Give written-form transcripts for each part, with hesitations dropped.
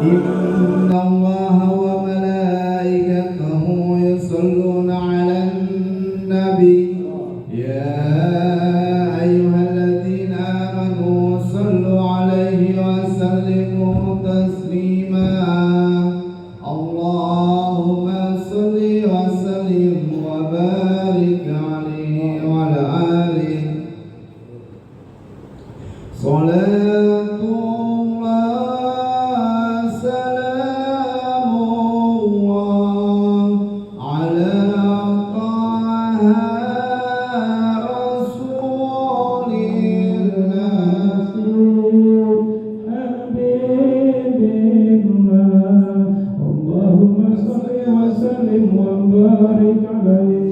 إن الله وملائكته يصلون على النبي يا أيها الذين آمنوا صلوا عليه وسلموا تسليما اللهم صل وسلم وبارك عليه وعلى آله صلاة الله سلام الله على طه رسول الله حبيب الله اللهم صل وسلم وبارك عليه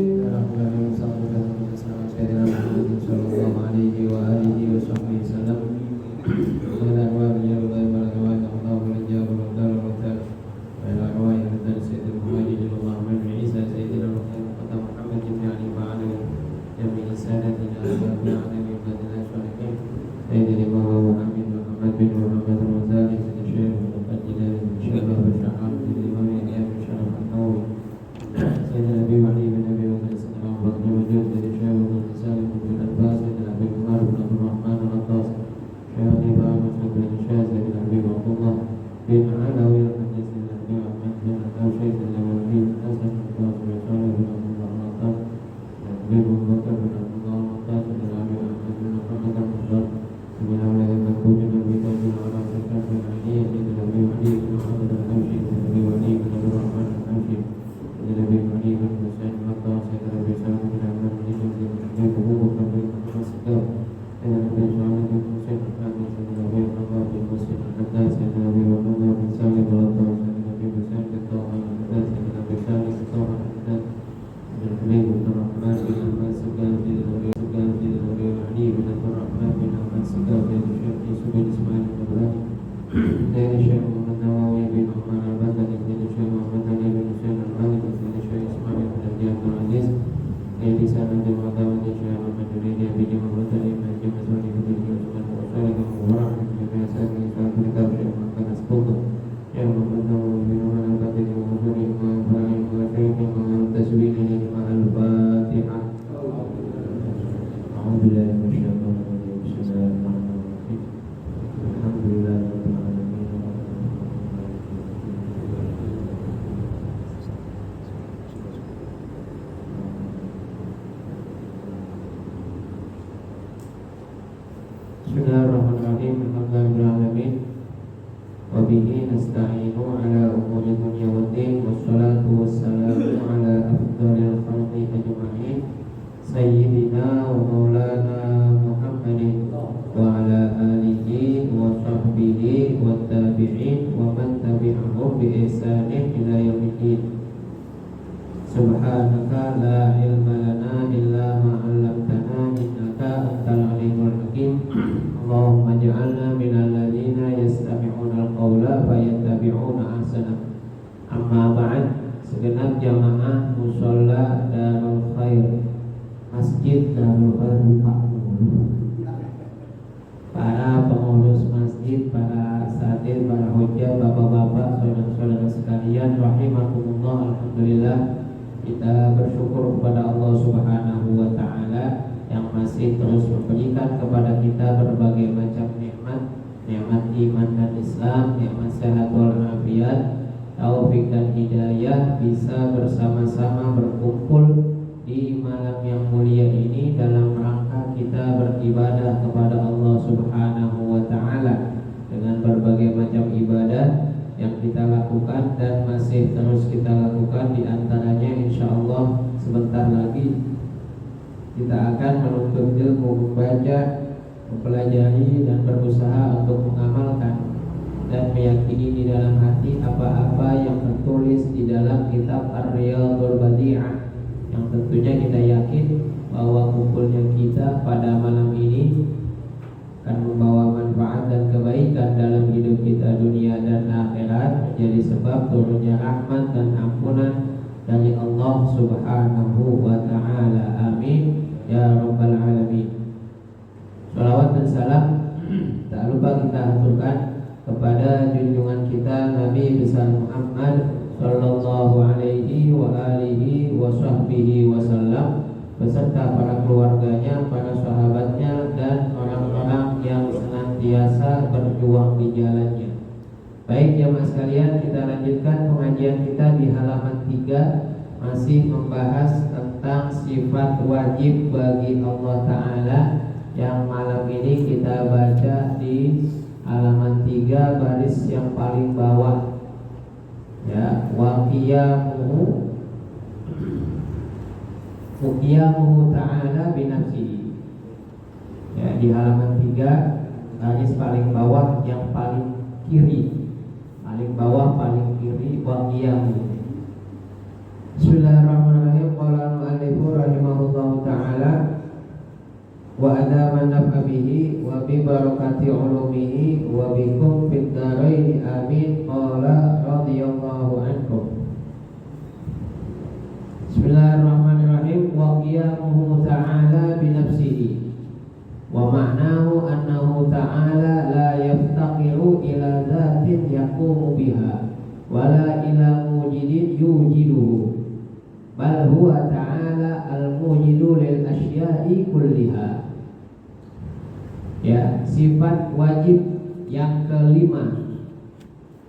Bismillahirrahmanirrahim. Alhamdulillahirrahmanirrahim. Wabihi nasta'inu ala umuri dunya wa din. Wassalatu wassalamu ala afdalil khalqi ajma'in Sayyidina wa maulana Muhammadin wa ala alihi wa sahbihi wa tabi'in wa man tabi'ahum bi ihsanin ila yaumiddin. Subhanaka la ilma lana illa ma 'allamtana innaka antal alimul hakim. Allahumma ij'alna minal ladzina yastami'una al-qawla fayattabi'una ahsana. Amma ba'd. Segenap jamaah musholla Darul Khair Masjid Darul Khair para pengurus masjid, para asatidz, para hujjah, bapak-bapak, saudara-saudara sekalian, rahimakumullah. Alhamdulillah, kita bersyukur kepada Allah Subhanahu wa taala yang masih terus memberikan kepada kita berbagai macam nikmat, nikmat iman dan Islam, nikmat sehat wal afiat, taufik dan hidayah, bisa bersama-sama berkumpul di malam yang mulia ini dalam rangka kita beribadah kepada Allah Subhanahu wa taala dengan berbagai macam ibadah yang kita lakukan dan masih terus kita lakukan. Di antaranya insyaallah sebentar lagi kita akan menuntut ilmu, membaca, mempelajari dan berusaha untuk mengamalkan dan meyakini di dalam hati apa-apa yang tertulis di dalam kitab Ar-Riyadhul Badi'ah, yang tentunya kita yakin bahwa kumpulnya kita pada malam ini akan membawa manfaat dan kebaikan dalam hidup kita dunia dan akhirat, menjadi sebab turunnya rahmat dan ampunan dari Allah Subhanahu wa taala. Amin ya rabbal alamin. Shalawat dan salam tak lupa kita aturkan kepada junjungan kita Nabi besar Muhammad sallallahu alaihi wa alihi wa sahbihi wasallam beserta para keluarganya, para sahabatnya dan orang-orang yang senantiasa berjuang di jalannya. Baik jamaah sekalian, kita lanjutkan pengajian kita di halaman 3, masih membahas tentang sifat wajib bagi Allah Ta'ala, yang malam ini kita baca di halaman 3 baris yang paling bawah, ya, wa qiyamuhu ta'ala binafsihi, ya, di halaman 3 garis paling bawah yang paling kiri, paling bawah paling kiri, wa qiyamuhu. Bismillahirrahmanirrahim. Qala al-mu'allifu rahimahullahu ta'ala wa adama naf'a bihi wa bi barakati ulumihi wa bikum fid dharain amin. Qala radhiyallahu ankum. Bismillahirrahmanirrahim. Wa qiyamuhu ta'ala binafsihi wa ma'nahu annahu ta'ala la yaftaqiru ila dhatin yaqumu biha wala ila mujidin yujiduhu, bal huwa ta'ala al-mujidu lil asya'i kulliha. Ya, sifat wajib yang kelima,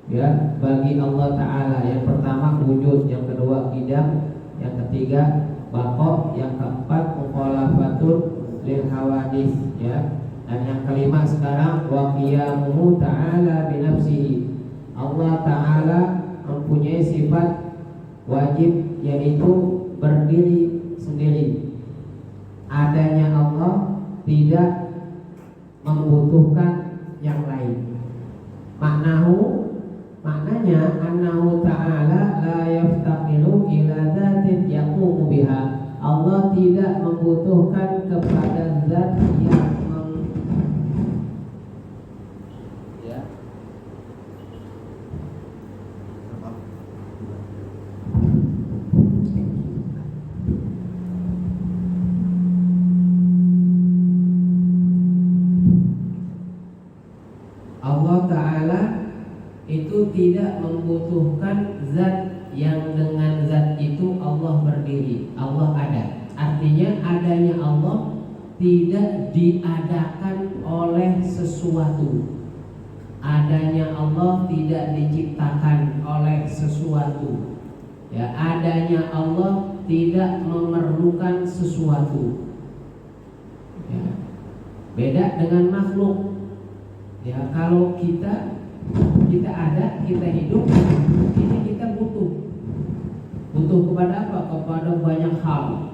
ya, bagi Allah Ta'ala. Yang pertama wujud, yang kedua qidam, yang ketiga baqa, yang keempat mukhalafatun lil hawadis, ya. Dan yang kelima sekarang wa qiyamuhu ta'ala binafsihi. Allah Ta'ala mempunyai sifat wajib, yaitu berdiri sendiri. Adanya Allah tidak membutuhkan yang lain. Maknanya annahu ta'ala la yaftaqiru ila dzatin yaqumu biha. Allah tidak membutuhkan kepada zat yang Allah Ta'ala itu tidak membutuhkan zat yang dengan zat itu Allah berdiri, Allah ada. Artinya adanya Allah tidak diadakan oleh sesuatu. Adanya Allah tidak diciptakan oleh sesuatu. Ya, adanya Allah tidak memerlukan sesuatu. Ya. Beda dengan makhluk. Ya, kalau kita ada, kita hidup, ini kita butuh kepada apa? Kepada banyak hal.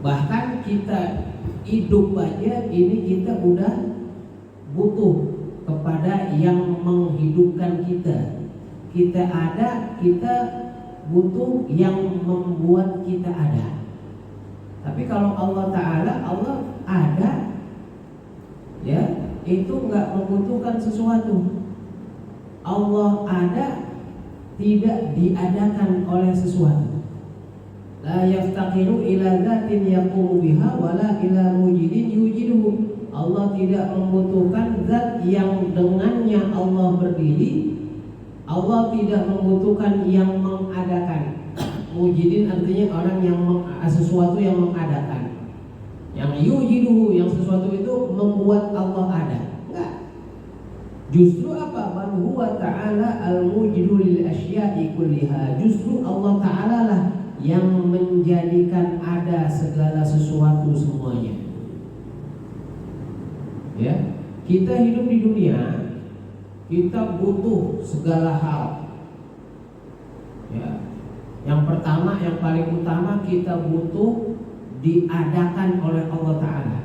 Bahkan kita hidup aja, ini kita udah butuh kepada yang menghidupkan kita. Kita ada, kita butuh yang membuat kita ada. Tapi kalau Allah Ta'ala, Allah ada, ya, itu enggak membutuhkan sesuatu. Allah ada, tidak diadakan oleh sesuatu. La yaftaqiru ila dzatin yaqumu biha wala ila mujidin yujiduhu. Allah tidak membutuhkan zat yang dengannya Allah berdiri. Allah tidak membutuhkan yang mengadakan. Mujidin artinya orang yang sesuatu yang mengadakan. Yang yujiduhu, yang sesuatu itu membuat Allah ada. Enggak. Justru apa? Man huwa ta'ala al-mujidu lil asya'i kulliha. Justru Allah Ta'ala lah yang menjadikan ada segala sesuatu semuanya. Ya, kita hidup di dunia, kita butuh segala hal. Ya. Yang pertama, yang paling utama, kita butuh diadakan oleh Allah Ta'ala.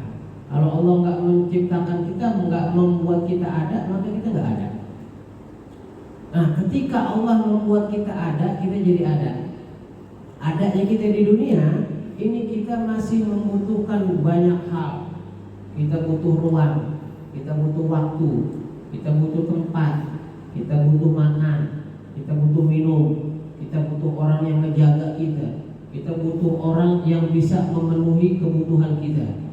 Kalau Allah nggak menciptakan kita, nggak membuat kita ada, maka kita nggak ada. Nah, ketika Allah membuat kita ada, kita jadi ada. Adanya kita di dunia, ini kita masih membutuhkan banyak hal. Kita butuh ruang, kita butuh waktu, kita butuh tempat, kita butuh makan, kita butuh minum, kita butuh orang yang menjaga kita. Kita butuh orang yang bisa memenuhi kebutuhan kita.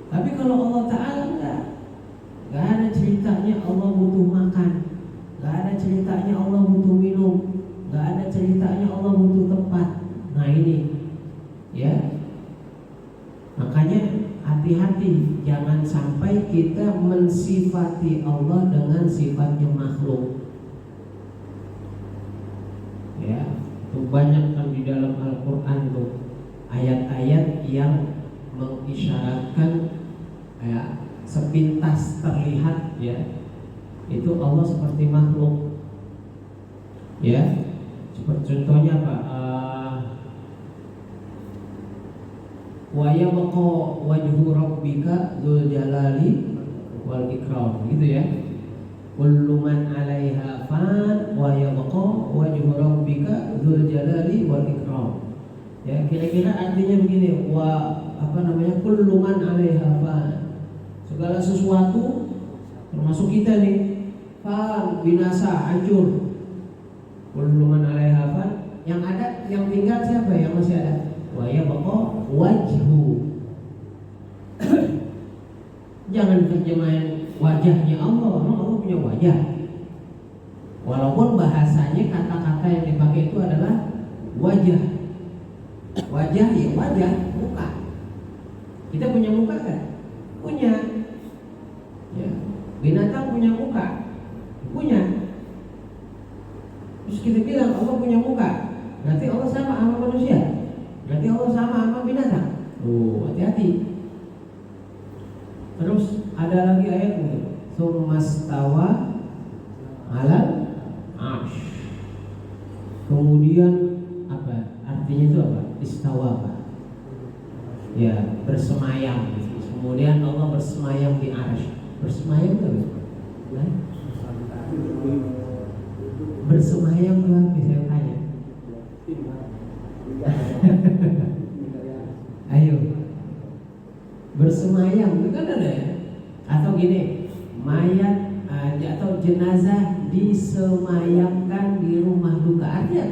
Tapi kalau Allah Ta'ala enggak, Gak ada ceritanya Allah butuh makan, gak ada ceritanya Allah butuh minum, gak ada ceritanya Allah butuh tempat. Nah ini, ya, makanya hati-hati, jangan sampai kita mensifati Allah dengan sifatnya makhluk. Ya, itu banyak kan di dalam Al-Quran tuh ayat-ayat yang mengisyaratkan, ya, sepintas terlihat, ya, itu Allah seperti makhluk. Ya, seperti contohnya apa? Wa yabqa wajhu rabbika dzul jalali wal ikram, gitu ya. Kullu man 'alaiha fan wa yabqa wajhu rabbika dzul jalali wal ikram. Ya, kira-kira artinya begini, kullu man 'alaiha fan. Segala sesuatu termasuk kita nih, fan, binasa, hancur. Kullu man 'alaiha fan, yang ada, yang tinggal siapa? Yang masih ada. Wa yabqa wajhu. Jangan terjemahin wajahnya Allah, memang Allah punya wajah. Walaupun bahasanya kata-kata yang dipakai itu adalah wajah. Wajah ya wajah, muka. Kita punya muka kan? Punya. Ya. Binatang punya muka? Punya. Terus kita bilang Allah punya muka, berarti Allah sama manusia? Berarti Allah sama binatang? Oh, hati-hati. Terus ada lagi ayatnya, Tsummastawa 'alal 'arsy. Kemudian apa? Artinya itu apa? Istawa apa? Ya, bersemayam. Kemudian Allah bersemayam di 'arsy. Bersemayam itu apa? Nah? Bersemayam itu apa? Saya tanya. Ayo. Bersemayam itu kan ada ya? Atau gini, mayat atau jenazah disemayamkan di rumah duka, artinya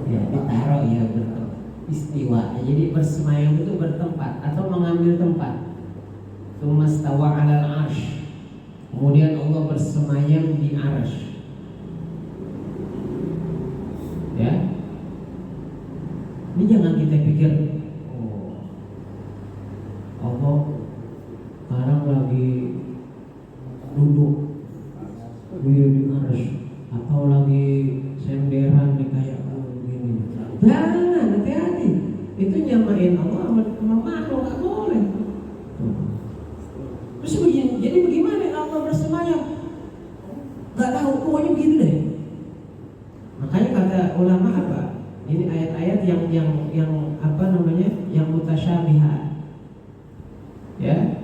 ya, ditaruh, ya, bertempat, istiwa. Jadi bersemayam itu bertempat atau mengambil tempat. Tsummastawa 'alal 'arsy. Kemudian Allah bersemayam di 'arsy. Ya. Ini jangan kita pikir, oh, Allah sekarang lagi duduk di 'arsy atau lagi senderan di kayak begini. Jangan, hati-hati. Itu nyamain Allah sama makhluk, nggak boleh. Terus begini, jadi bagaimana Allah bersemayam? Gak tahu, pokoknya begitu deh. Makanya kata ulama apa? Ini ayat-ayat yang apa namanya? Yang mutasyabihat. Ya.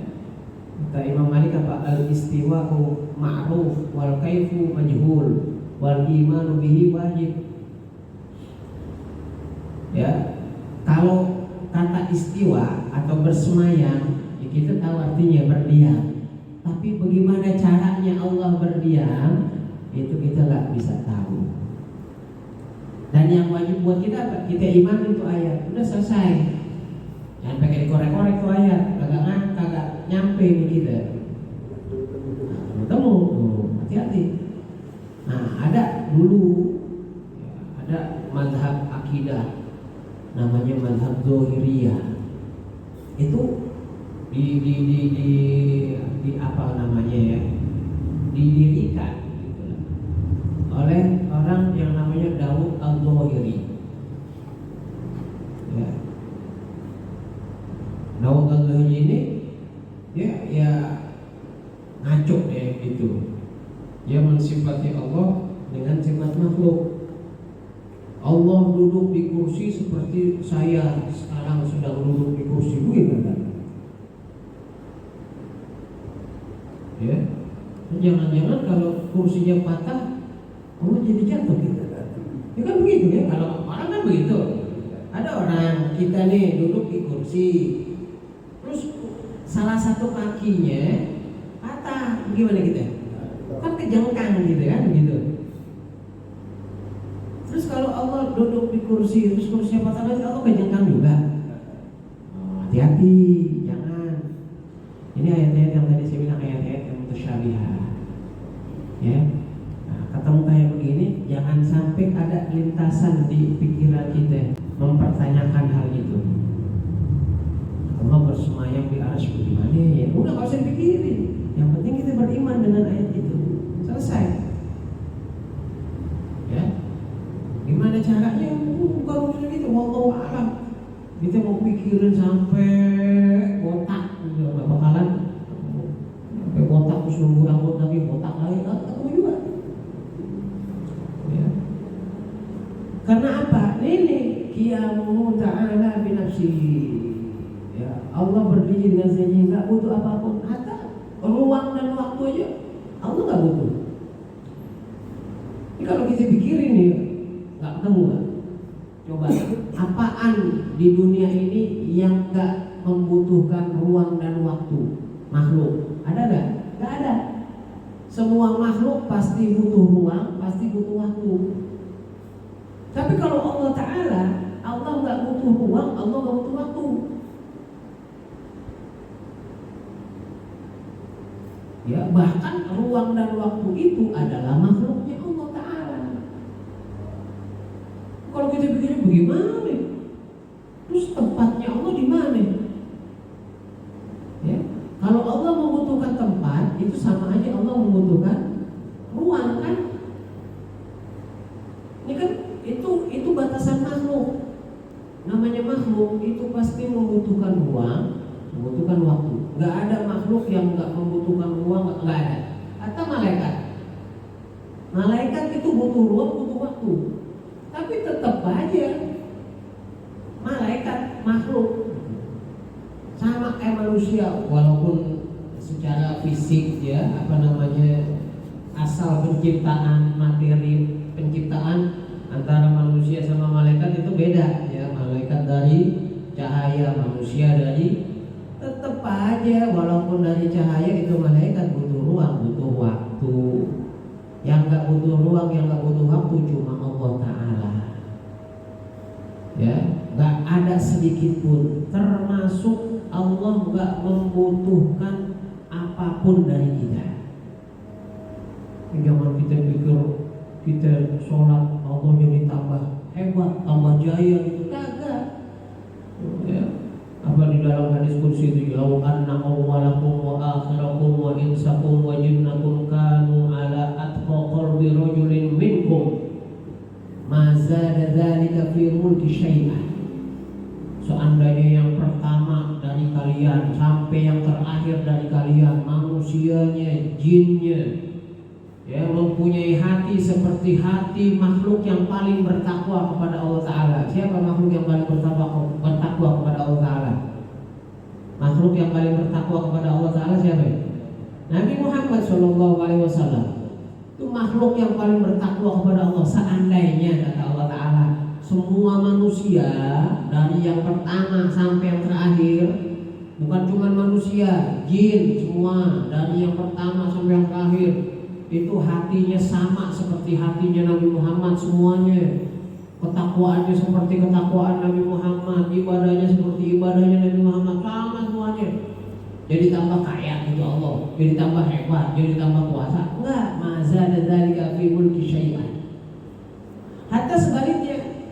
Kata Imam Malik apa? Al-istiwa'u ma'ruf wal kaifu majhul wal imanu bihi wajib. Ya. Kalau kata istiwa atau bersemayam, ya kita tahu artinya berdiam. Tapi bagaimana caranya Allah berdiam, itu kita nggak bisa tahu. Dan yang wajib buat kita apa? Kita iman itu ayat, udah selesai. Jangan pakai dikorek-korek tuh ayat, kagak nyampe di kita. Ketemu, hati-hati. Nah, ada dulu, ya, ada mazhab akidah, namanya mazhab Zahiriyah. Itu di apa namanya ya? Didirikan oleh orang yang namanya Daud al-Zahiri. Ya. Daud al-Zahiri ini ya ngaco deh gitu. Dia mensifati Allah dengan sifat makhluk. Allah duduk di kursi seperti saya sekarang sedang duduk di kursi begitu kan? Ya. Jangan-jangan kalau kursinya patah, Allah jadi jatuh gitu. Ya kan begitu ya, kalau orang kan begitu. Ada orang kita nih duduk di kursi, terus salah satu kakinya patah, gimana kita? Kan kejengkang gitu kan, gitu. Terus kalau Allah duduk di kursi, terus kursinya patah lagi, Allah kejengkang juga. Oh, hati-hati, jangan. Ini ayat-ayat yang tadi saya bilang ayat-ayat yang mutasyabihat. Ya. Nah, ketemu kayak begini, jangan sampai ada lintasan di pikiran kita mempertanyakan hal itu. Allah bersemayam di arsy bagaimana ya? Udah nggak usah dipikirin. Yang penting kita beriman dengan ayat itu. Selesai. Ya. Gimana caranya? Bukan urusan gitu. Wallahu a'lam. Kita mau pikirin sampai botak, nggak bakalan. Sampai botak terus nunggu rambut lagi, botak lagi, ketemu juga. Ya. Karena apa? Ini qiyamuhu ta'ala binafsihi. Ya, Allah berdiri dengan sendirinya, nggak butuh apapun, hatta ruang dan waktu aja Allah nggak butuh. Ini kalau kita pikirin nih, nggak ketemu kan? Coba, apaan di dunia ini yang nggak membutuhkan ruang dan waktu? Makhluk, ada nggak? Nggak ada. Semua makhluk pasti butuh ruang, pasti butuh waktu. Tapi kalau Allah Ta'ala, Allah nggak butuh ruang, Allah nggak butuh waktu. Ya, bahkan ruang dan waktu itu adalah makhluknya Allah Ta'ala. Kalau kita pikirnya bagaimana? Terus tempatnya Allah di mana? Ya, kalau Allah membutuhkan tempat, itu sama aja Allah membutuhkan ruang kan? Ini kan itu batasan makhluk. Namanya makhluk itu pasti membutuhkan ruang, membutuhkan waktu. Nggak ada makhluk yang nggak membutuhkan ruang, nggak ada. Atau malaikat itu butuh ruang, butuh waktu. Tapi tetap aja malaikat makhluk sama kayak manusia, walaupun secara fisik ya asal penciptaan materi penciptaan antara manusia sama malaikat itu beda ya. Malaikat dari cahaya, manusia dari. Tetap aja walaupun dari cahaya itu malaikat butuh ruang, butuh waktu. Yang gak butuh ruang, yang gak butuh waktu cuma Allah Ta'ala. Ya, gak ada sedikit pun. Termasuk Allah gak membutuhkan apapun dari kita. Jangan kita pikir kita sholat Allah jadi tambah hebat, tambah jaya gitu. Kagak. Ya. Apa di dalam hadis kursi itu, lau anna awwalakum wa akhirakum wa insakum wa jinnakum kanu ala atqa qalbi rajulin minkum ma zada dzalika fi mulki syai'an. Seandainya yang pertama dari kalian sampai yang terakhir dari kalian, manusianya, jinnya, ya, mempunyai hati seperti hati makhluk yang paling bertakwa kepada Allah Ta'ala. Siapa makhluk yang paling bertakwa kepada Allah Ta'ala? Makhluk yang paling bertakwa kepada Allah Ta'ala siapa? Nabi Muhammad SAW. Itu makhluk yang paling bertakwa kepada Allah. Seandainya, kata Allah Ta'ala, semua manusia dari yang pertama sampai yang terakhir, bukan cuma manusia, jin semua dari yang pertama sampai yang terakhir, itu hatinya sama seperti hatinya Nabi Muhammad semuanya. Ketakwaannya seperti ketakwaan Nabi Muhammad, ibadahnya seperti ibadahnya Nabi Muhammad, sama semuanya. Jadi tambah kaya gitu Allah, jadi tambah hebat, jadi tambah kuasa. Enggak, mazada dzalika fi mulki syai'an. Hatta sebaliknya,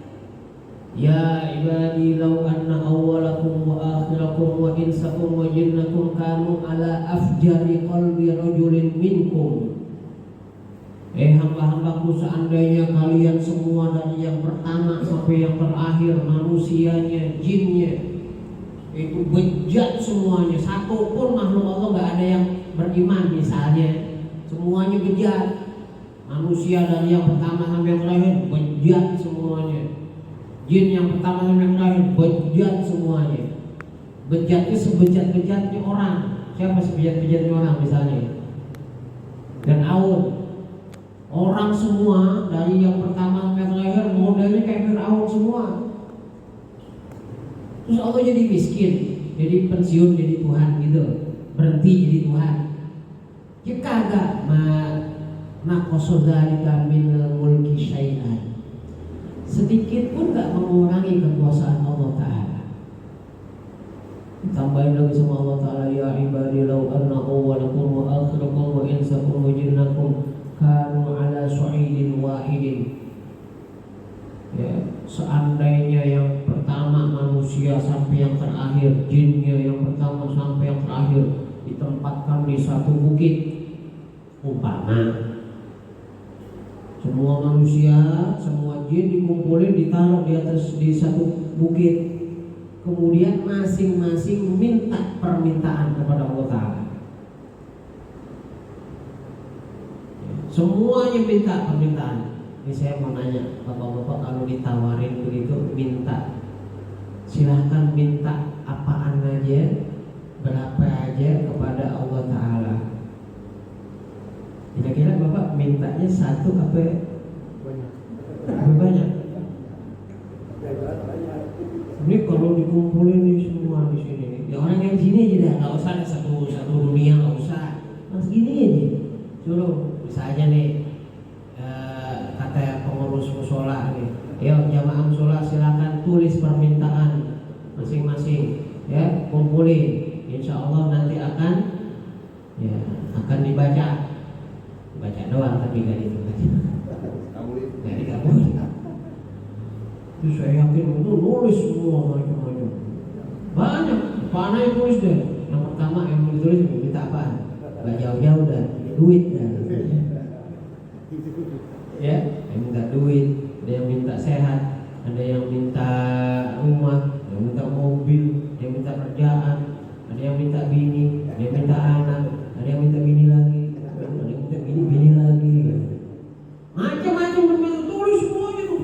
ya ibadi law anna awwalakum wa akhirakum wa insakum wa jinnakum kanu ala afjari qalbi rajulin minkum. Hamba-hambaku, seandainya kalian semua dari yang pertama sampai yang terakhir, manusianya, jinnya, itu bejat semuanya. Satu pun makhluk Allah gak ada yang beriman misalnya. Semuanya bejat. Manusia dari yang pertama sampai yang terakhir bejat semuanya. Jin yang pertama sampai yang terakhir bejat semuanya. Bejatnya sebejat-bejatnya orang. Siapa sebejat-bejatnya orang misalnya? Dan Aun. Orang semua dari yang pertama sampai terakhir modelnya kayak Fir'aun semua. Terus Allah jadi miskin, jadi pensiun jadi Tuhan gitu, berhenti jadi Tuhan. Ya kagak, naqasadzalika min mulki syai'an. Sedikit pun gak mengurangi kekuasaan Allah Ta'ala. Tambahin lagi sama Allah Ta'ala, ya ibadi law anna awwalakum wa akhirakum wa insakum wa jinnakum kanu ala su'idin wahidin. Ya, seandainya yang pertama manusia sampai yang terakhir, jinnya yang pertama sampai yang terakhir ditempatkan di satu bukit, umpama semua manusia, semua jin dikumpulin ditaruh di atas di satu bukit, kemudian masing-masing minta permintaan kepada Allah Ta'ala. Semuanya minta permintaan. Ini saya mau nanya, bapak-bapak kalau ditawarin begitu minta, silahkan minta apaan aja, berapa aja kepada Allah Ta'ala. Kira-kira bapak mintanya satu apa banyak? Ini kalau dikumpulin nih semua di sini, ya orang yang sini aja dah, nggak usah ada satu dunia, nggak usah, mas gini aja, suruh bisa aja nih. Kata pengurus musola nih, ya jamaah musola silakan tulis permintaan masing-masing, ya kumpulin, insya Allah nanti akan dibaca doang, tapi nggak dikabulin. Terus saya yakin itu nulis semua macam-macam, banyak mana yang tulis deh. Yang pertama yang ditulis minta apaan? Gak jauh-jauh dah, duit dah. Ya, yang minta duit, ada yang minta sehat, ada yang minta rumah, ada yang minta mobil, ada yang minta kerjaan, ada yang minta bini, ada yang minta anak, ada yang minta bini lagi, ada yang minta bini lagi, macam-macam berbentuk, tulis semuanya tuh.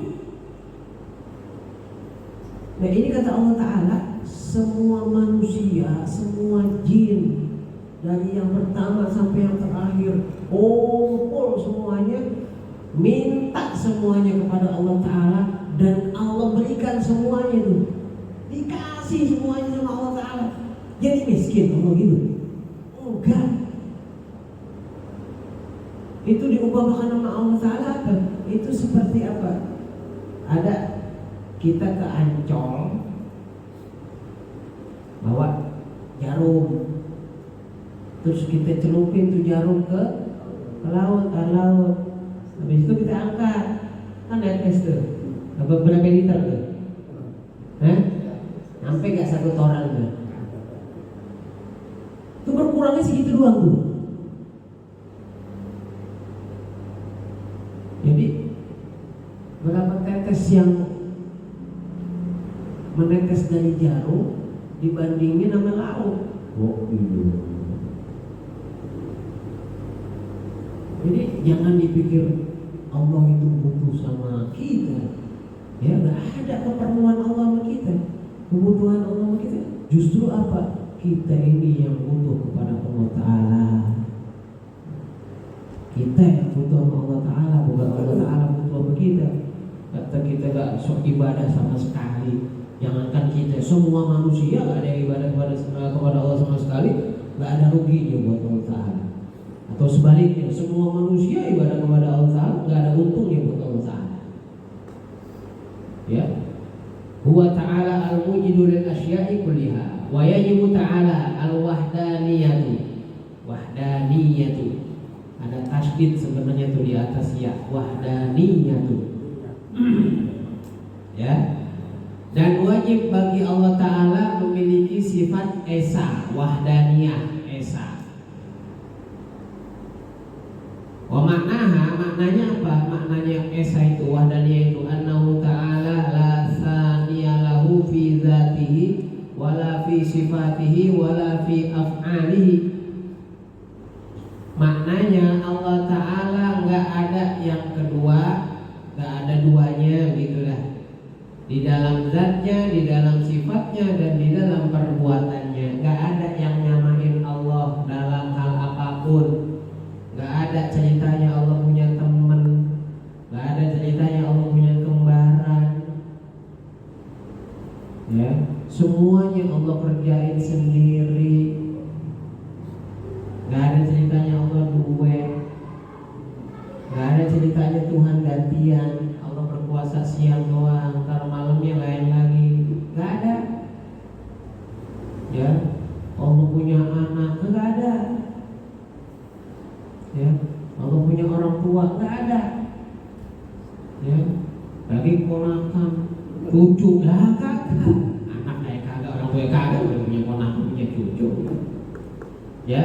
Nah ini kata Allah Ta'ala, semua manusia, semua jin, dari yang pertama sampai yang terakhir, kumpul semuanya, minta semuanya kepada Allah Ta'ala, dan Allah berikan semuanya tuh, dikasih semuanya sama Allah Ta'ala. Jadi miskin Allah gitu? Enggak. Itu diubahkan sama Allah Ta'ala apa? Itu seperti apa? Ada kita ke Ancol, bawa jarum, terus kita celupin tuh jarum ke laut, habis itu kita angkat, kan netes tuh, berapa liter tuh? Sampai gak 1 toran tuh? Itu berkurangnya segitu doang tuh. Jadi berapa tetes yang menetes dari jarum dibandingin sama laut? Jadi jangan dipikir Allah itu butuh sama kita. Ya, nggak ada keperluan Allah sama kita, kebutuhan Allah sama kita. Justru apa? Kita ini yang butuh kepada Allah Ta'ala. Kita yang butuh sama Allah Ta'ala, bukan Allah Ta'ala butuh sama kita. Kata kita gak sok ibadah sama sekali. Jangankan kita, semua manusia gak ada yang ibadah kepada Allah sama sekali, gak ada ruginya buat Allah Ta'ala. Atau sebaliknya, semua manusia ibadah kepada Allah Ta'ala, gak ada untungnya buat Allah Ta'ala. Ya, Huwa ta'ala al-mujidu lil asya'i kulliha wa yajibu ta'ala al-wahdaniyatu. Wahdaniyatu, ada tasdid sebenarnya tuh di atas ya, wahdaniyatu. Ya. Dan wajib bagi Allah Ta'ala memiliki sifat esa, wahdaniyah, esa. Wa maknanya apa? Maknanya esa itu, wahdaniyah itu, annahu ta'ala la thaniya lahu fi dzatihi wala fi sifatihi wala fi af'alihi. Maknanya Allah Ta'ala nggak ada yang kedua, nggak ada duanya gitulah. Di dalam zatnya, di dalam sifatnya, dan di dalam perbuatannya. Nggak ada yang nyamain Allah dalam hal apapun. Nggak ada ceritanya Allah punya teman, nggak ada ceritanya Allah punya kembaran. Ya, semuanya Allah kerjain sendiri. Nggak ada ceritanya Allah duet, nggak ada ceritanya Tuhan gantian, Allah berkuasa siang doang, ntar malamnya lain lagi, nggak ada. Ya, ponakan, cucu lah kagak. Anak kayak kagak, orang tua kagak, udah punya ponakan, punya cucu. Ya.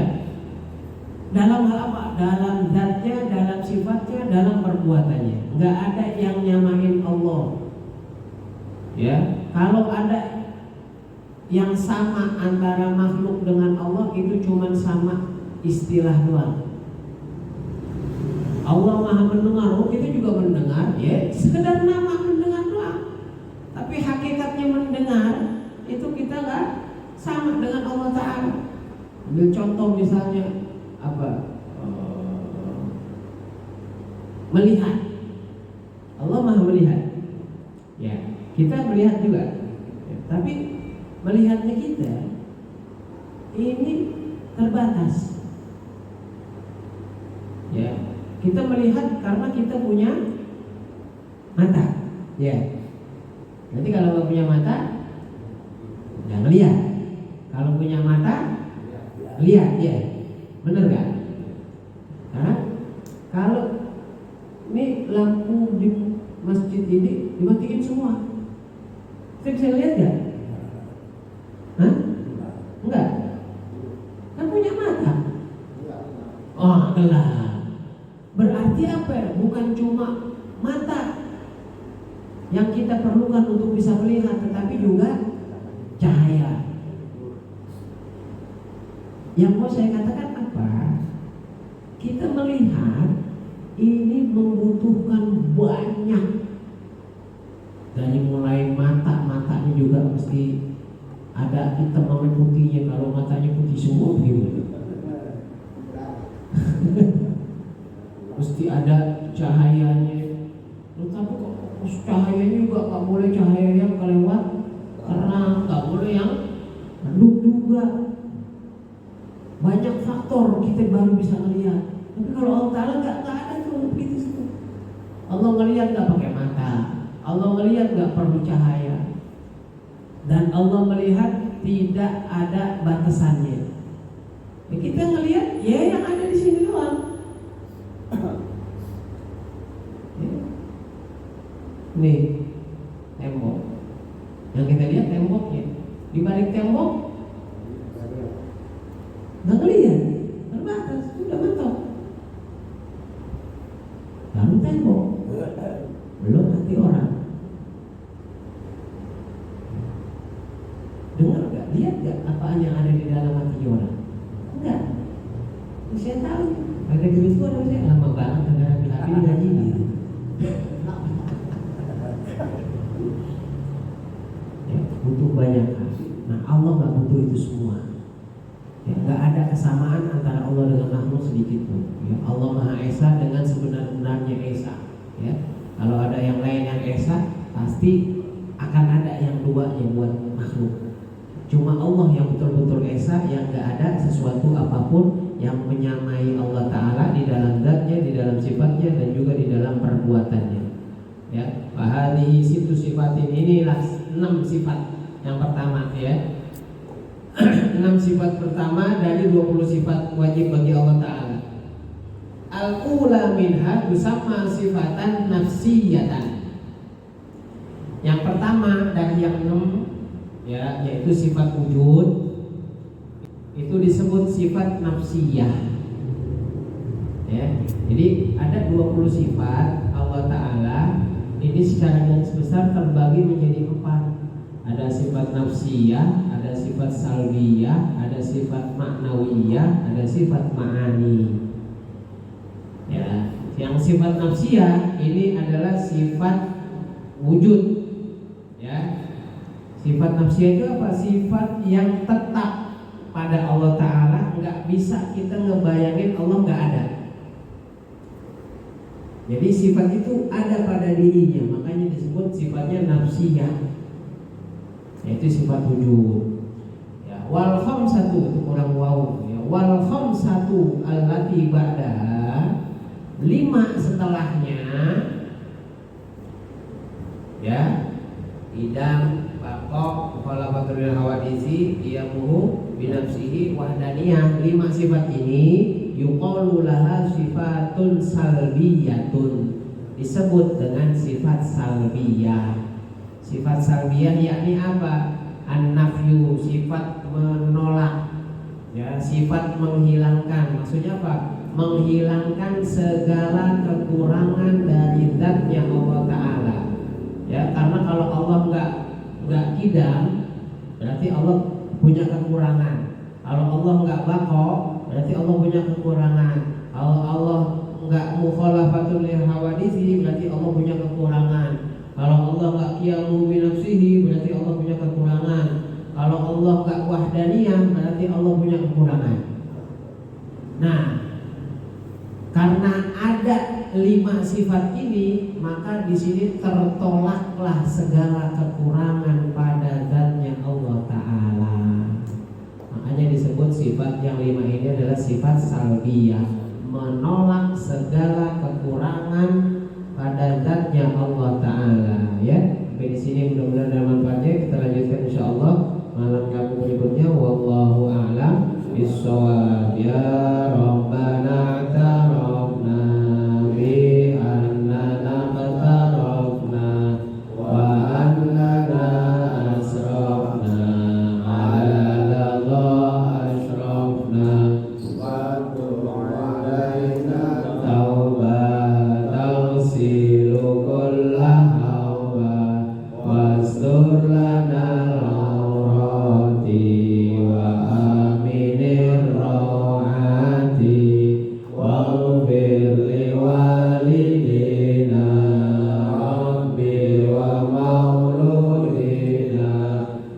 Dalam hal apa? Dalam zatnya, dalam sifatnya, dalam perbuatannya. Enggak ada yang nyamain Allah. Ya, kalau ada yang sama antara makhluk dengan Allah itu cuma sama istilah doang. Allah Maha mendengar, oh kita juga mendengar, ya sekedar nama mendengar doang. Tapi hakikatnya mendengar itu kita nggak sama dengan Allah Ta'ala. Ambil contoh misalnya apa? Melihat. Allah Maha melihat. Ya, kita melihat juga. Ya, tapi melihatnya kita ini terbatas. Ya. Kita melihat karena kita punya mata, ya. Nanti kalau nggak punya mata, nggak ngelihat. Kalau punya mata, lihat, ya. Bener nggak? Karena kalau ini lampu di masjid ini dimatiin semua, kita bisa lihat nggak? Hah? Enggak. Kan punya mata. Oh, gelap. Berarti apa? Bukan cuma mata yang kita perlukan untuk bisa melihat, tetapi juga cahaya. Yang mau saya katakan apa? Kita melihat ini membutuhkan banyak. Dari mulai matanya juga mesti ada hitam sama putihnya. Kalau matanya putih semua gitu. Mesti ada cahayanya. Tetapi kok cahayanya juga nggak boleh cahaya yang kelewat terang, nggak boleh yang redup juga. Banyak faktor kita baru bisa melihat. Tapi kalau Allah Ta'ala nggak ada tuh begitu semua. Allah ngelihat nggak pakai mata, Allah ngelihat nggak perlu cahaya, dan Allah melihat tidak ada batasannya. Ya, kita ngelihat ya yang ada di sini doang. Nih tembok yang kita lihat, temboknya di balik tembok nggak ngelihat, terbatas, udah mentok. Lalu tembok belum hati orang. Dengar nggak, lihat nggak apaan yang ada di dalam hati orang? Enggak. Saya tahu ada duit itu, ada saya lama banget negara tapi gaji gitu. Ya, butuh banyak hal. Nah, Allah nggak butuh itu semua. Ya, nggak ada kesamaan antara Allah dengan makhluk sedikit pun. Ya, Allah Maha Esa dengan sebenar-benarnya Esa. Ya, kalau ada yang lain yang Esa, pasti akan ada yang duanya buat makhluk. Cuma Allah yang betul-betul Esa, yang nggak ada sesuatu apapun yang menyamai Allah Ta'ala di dalam zatnya, di dalam sifatnya, dan juga di dalam perbuatannya. Ya, wahadihi situ sifatin, inilah 6 sifat yang pertama, ya. 6 sifat pertama dari 20 sifat wajib bagi Allah Ta'ala. Al-ula minha tusamma sifatan nafsiyatan. Yang pertama dari yang 6, ya, yaitu sifat wujud, itu disebut sifat nafsiyah. Ya, jadi ada 20 sifat Allah Ta'ala. Ini secara garis besar terbagi menjadi 4. Ada sifat nafsiyah, ada sifat salbiyah, ada sifat maknawiyah, ada sifat ma'ani. Ya, yang sifat nafsiyah ini adalah sifat wujud. Ya, sifat nafsiyah itu apa? Sifat yang tetap pada Allah Ta'ala, nggak bisa kita ngebayangin Allah nggak ada. Jadi sifat itu ada pada dirinya, makanya disebut sifatnya nafsiyah, yaitu sifat wujud. Ya, wal khamsatu itu kurang waw. Ya, wal khamsatu allati ba'daha, 5 setelahnya, ya, idam, bakok, khalafatul hawadisi, iyamuhu binafsihi wahdaniyah. 5 sifat ini yuqalu laha sifatun salbiyatun, disebut dengan sifat salbiyah. Sifat salbiyah yakni apa? An-nafyu, sifat menolak, ya, sifat menghilangkan. Maksudnya apa? Menghilangkan segala kekurangan dari zatnya Allah Ta'ala. Ya, karena kalau Allah nggak kidam, berarti Allah punya kekurangan. Kalau Allah nggak bako, berarti Allah punya kekurangan. Kalau Allah nggak mukhalafatul lil hawadisi, berarti Allah punya kekurangan. Kalau Allah nggak qiyamu bi nafsihi, berarti Allah punya kekurangan. Kalau Allah nggak wahdaniyah, berarti Allah punya kekurangan. Nah, karena ada 5 sifat ini, maka di sini tertolaklah segala kekurangan pada zatnya Allah Ta'ala. Makanya disebut sifat yang 5 ini adalah sifat salbiyah, menolak segala kekurangan pada zatnya Allah Ta'ala. Ya, sampai di sini mudah-mudahan ada manfaatnya. Kita lanjutkan insyaallah malam Rabu berikutnya. Wallahu a'lam bishawab. Ya Rabbana tarafna bi annana qatarafna wa annana asrafna ala Allah asrafna wa tub alaina taubat tawsilu kullah hawa wastur lana al-awrati wa aminir rawati waghfir liwalidina rabbi wa mauludina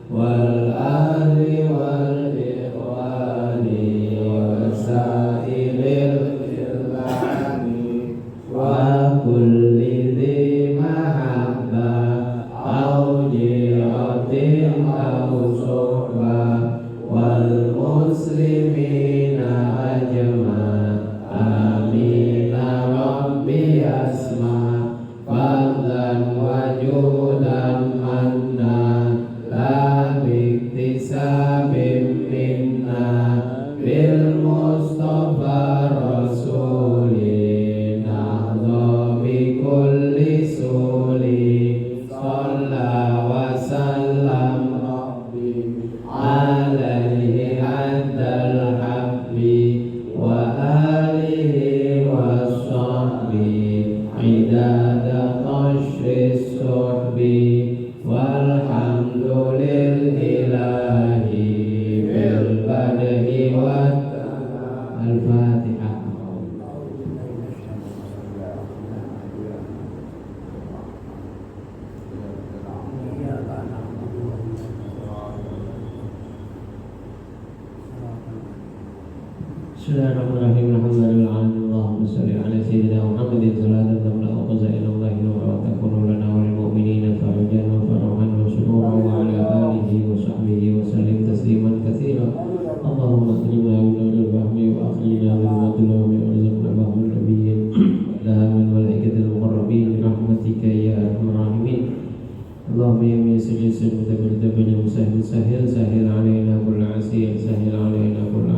wal ahli wal ikhwani wa sa'ilil ikhwani wa kulli dhi mahabba au jiratin au sohbah wal muslimina ajma amin rabbi asma fadlan wajudan manna la biktisabim minna bil mustafa rasuli nahdha bi kulli suli shalla wa sallam rabbi alaihi addal habbi wa alihi wa sahbi idada tashris suhbi walhamdulil ilahi bil badhi wa al-fatihah. Bismillahirrahmanirrahim. Alhamdulillah. Allahumma shalli ala sayyidina Muhammadin salatan tamla'u khaza'inallahi wa takunu lana wa lil mu'minina farajan wa farahan wa syukuran wa ala alihi wa sahbihi wa sallim tasliman katsiran. Allahumma akrimna bi nuril fahmi wa akhlina bil madlumi warzuqna fahmal nabiyyin wa ala malaikatil muqarrabin bi rahmatika ya arhamar rahimin. Allahumma ya min sujud sujud mutabir musahil sahil sahil alaina kull asir sahil alaina kull